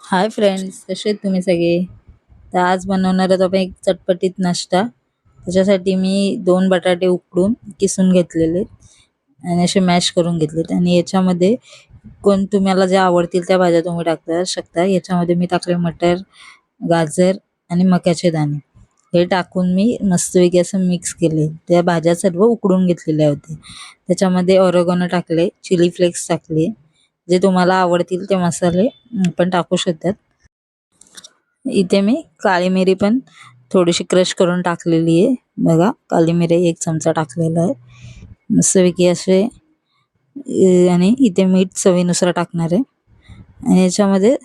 Hi friends, कसे आहेत तुम्ही सगळे? तर आज बनवणार आहोत आपण एक चटपटीत नाश्ता. त्याच्यासाठी मी 2 बटाटे उकडून किसून घेतलेले आणि असे मॅश करून घेतलेत आणि याच्यामध्ये तुम्हाला ज्या आवडतील त्या भाज्या तुम्ही टाकता शकता. याच्यामध्ये मी टाकले मटर, गाजर आणि मक्याचे दाणे. हे टाकून मी मस्तपैकी असं मिक्स केले. त्या भाज्या सर्व उकडून घेतलेल्या होत्या. त्याच्यामध्ये ऑरेगॅनो टाकले, चिली फ्लेक्स टाकले. जे तुम्हाला आवडतील ते मसाले पण टाकू शकतात. इथे मी काळी मिरी पण थोडीशी क्रश करून टाकलेली आहे. बघा, काळी मिरी 1 चमचा टाकलेला आहे. मस्तपैकी असे आणि इथे मीठ चवीनुसार टाकणार आहे आणि याच्यामध्ये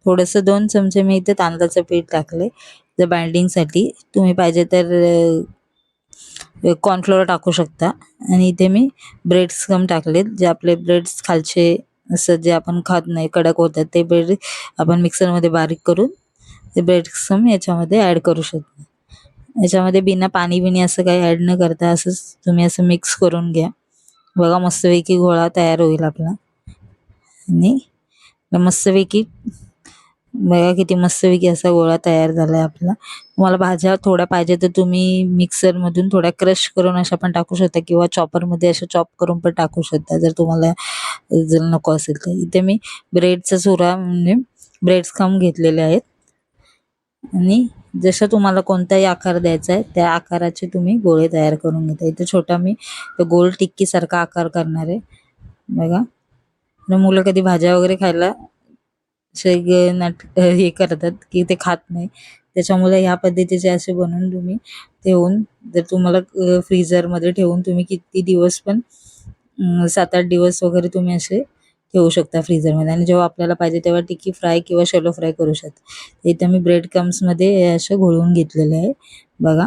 थोडंसं 2 चमचे मी इथे तांदळाचं पीठ टाकले. जर बाइंडिंगसाठी तुम्ही पाहिजे तर कॉर्नफ्लोअर टाकू शकता आणि इथे मी ब्रेड्स क्रम्ब टाकलेत. जे आपले ब्रेड्स खालचे असं जे आपण खात नाही कडक होतात ते ब्रेड आपण मिक्सरमध्ये बारीक करून ते ब्रेड क्रम्ब याच्यामध्ये ॲड करू शकता. याच्यामध्ये बिना पाणी असं काही ॲड न करता असंच तुम्ही असं मिक्स करून घ्या. बघा मस्तपैकी गोळा तयार होईल आपला आणि मस्तपैकी बघा किती मस्तपैकी असा गोळा तयार झाला आहे आपला. तुम्हाला भाज्या थोड्या पाहिजे तर तुम्ही मिक्सरमधून थोड्या क्रश करून अशा पण टाकू शकता किंवा चॉपरमध्ये अशा चॉप करून पण टाकू शकता जर तुम्हाला जर नको असेल तर. इथे मी ब्रेडचा चुरा म्हणजे ब्रेड्स क्रम्ब घेतलेले आहेत आणि जसं तुम्हाला कोणताही आकार द्यायचा आहे त्या आकाराचे तुम्ही गोळे तयार करून घेता. इथे छोटा मी गोल टिक्कीसारखा आकार करणार आहे. बघा, मुलं कधी भाज्या वगैरे खायला असे हे करतात की ते खात नाही. त्याच्यामुळे ह्या पद्धतीचे असे बनवून तुम्ही ठेवून जर तुम्हाला फ्रीझरमध्ये ठेवून तुम्ही किती दिवस पण 7-8 दिवस वगैरे तुम्ही असे ठेवू शकता फ्रीझरमध्ये आणि जेव्हा आपल्याला पाहिजे तेव्हा टिक्की फ्राय किंवा शॅलो फ्राय करू शकता. इथे मी ब्रेड क्रम्समध्ये हे असे घोळवून घेतलेले आहे. बघा,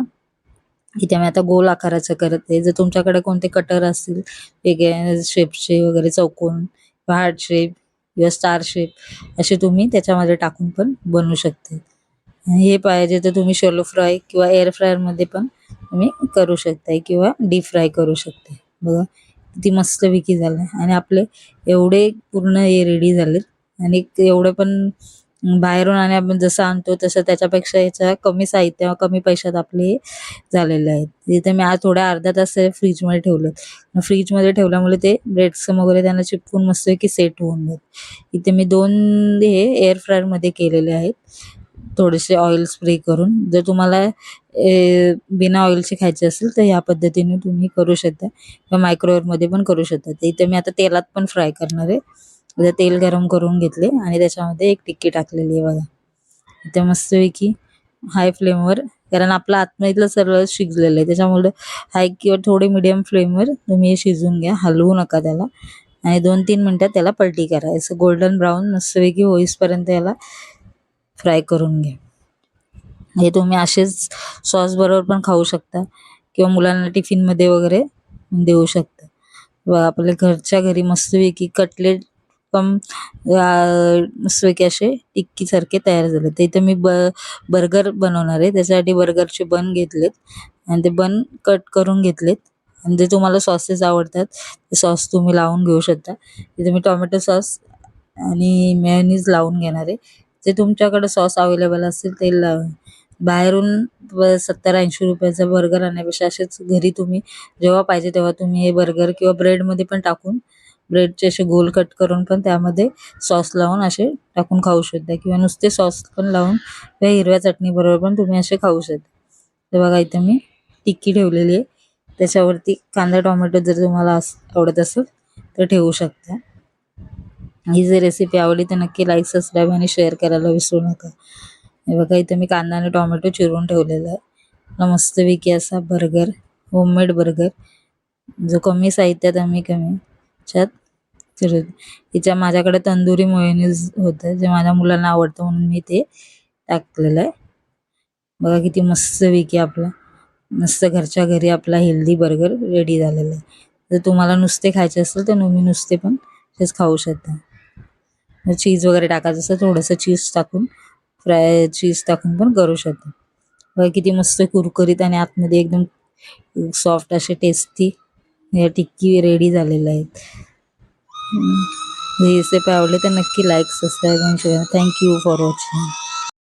इथे मी आता गोल आकाराचं करत आहे. जर तुमच्याकडे कोणते कटर असतील वेगळ्या शेपचे वगैरे चौकोन किंवा हार्ट शेप किंवा स्टार शेप असे तुम्ही त्याच्यामध्ये टाकून पण बनवू शकता. हे पाहिजे तर तुम्ही शॅलो फ्राय किंवा एअर फ्रायरमध्ये पण तुम्ही करू शकताय किंवा डीप फ्राय करू शकताय. बघा किती मस्तपैकी झालं आणि आपले एवढे पूर्ण हे रेडी झालेत आणि एवढं पण बाहेरून आणि आपण जसं आणतो तसं त्याच्यापेक्षा याच्या कमी साहित्य कमी पैशात आपले झालेले आहेत. तिथे मी आज थोड्या अर्धा तास फ्रीजमध्ये ठेवलेत. फ्रीजमध्ये ठेवल्यामुळे ते ब्रेड्सम वगैरे त्यांना चिपकून मस्तपैकी सेट होऊन जात. इथे मी 2 हे एअर फ्रायरमध्ये केलेले आहेत. थोडेसे ऑइल स्प्रे करून. जर तुम्हाला बिना ऑइलचे खायचे असेल तर ह्या पद्धतीने तुम्ही करू शकता किंवा मायक्रोवेव्हमध्ये पण करू शकता. तर इथे मी आता तेलात पण फ्राय करणार आहे. आता तेल गरम करून घेतले आणि त्याच्यामध्ये एक टिक्की टाकलेली आहे बघा. इथे मस्तपैकी हाय फ्लेमवर, कारण आपलं आतमधलं सर्व शिजलेलं आहे त्याच्यामुळे हाय किंवा थोडे मीडियम फ्लेमवर तुम्ही हे शिजवून घ्या. हलवू नका त्याला आणि 2-3 मिनिटात त्याला पलटी करा. असं गोल्डन ब्राऊन मस्तपैकी होईपर्यंत याला फ्राय करून घ्या. हे तुम्ही असेच सॉस बरोबर पण खाऊ शकता किंवा मुलांना टिफिनमध्ये वगैरे देऊ शकता. आपल्या घरच्या घरी मस्तपैकी कटलेट पण मस्तपैकी असे टिक्कीसारखे तयार झाले. तर इथे मी बर्गर बनवणार आहे. त्याच्यासाठी बर्गरचे बन घेतलेत आणि ते बन कट करून घेतलेत आणि जे तुम्हाला सॉसेस आवडतात ते सॉस तुम्ही लावून घेऊ शकता. इथे मी टोमॅटो सॉस आणि मेयोनीज लावून घेणार आहे. जे तुमच्याकडे सॉस अवेलेबल असेल ते बाहेरून 70-80 रुपयाचा बर्गर आणण्यापेक्षा असेच घरी तुम्ही जेव्हा पाहिजे तेव्हा तुम्ही हे बर्गर किंवा ब्रेडमध्ये पण टाकून ब्रेडचे असे गोल कट करून पण त्यामध्ये सॉस लावून असे टाकून खाऊ शकता किंवा नुसते सॉस पण लावून किंवा हिरव्या चटणीबरोबर पण तुम्ही असे खाऊ शकता. तर बघा इथे मी टिक्की ठेवलेली आहे. त्याच्यावरती कांदा टोमॅटो जर तुम्हाला आवडत असेल तर ठेवू शकता. ही जर रेसिपी आवडली तर नक्की लाईक, सबस्क्राईब आणि शेअर करायला विसरू नका. हे बघा इथे मी कांदा आणि टोमॅटो चिरून ठेवलेला आहे. मस्तपैकी असा बर्गर, होममेड बर्गर जो कमी साहित्यात आम्ही कमी ह्याच्यात चिरत. हिच्या माझ्याकडे तंदुरी मेयोनीज होतं जे माझ्या मुलांना आवडतं म्हणून मी ते टाकलेलं आहे. बघा किती मस्तपैकी आपला मस्त घरच्या घरी आपला हेल्दी बर्गर रेडी झालेला आहे. जर तुम्हाला नुसते खायचे असेल तर तुम्ही नुसते पण तेच खाऊ शकता. चीज वगैरे टाकायचं असं थोडंसं चीज टाकून फ्राय चीज टाकून पण करू शकता. बघा किती मस्त कुरकुरीत आणि आतमध्ये एकदम सॉफ्ट असे टेस्टी या टिक्की रेडी झालेल्या आहेत. ही रेसिपी आवडली तर नक्की लाईक सबस्क्राईब आणि शेअर. Thank you for watching.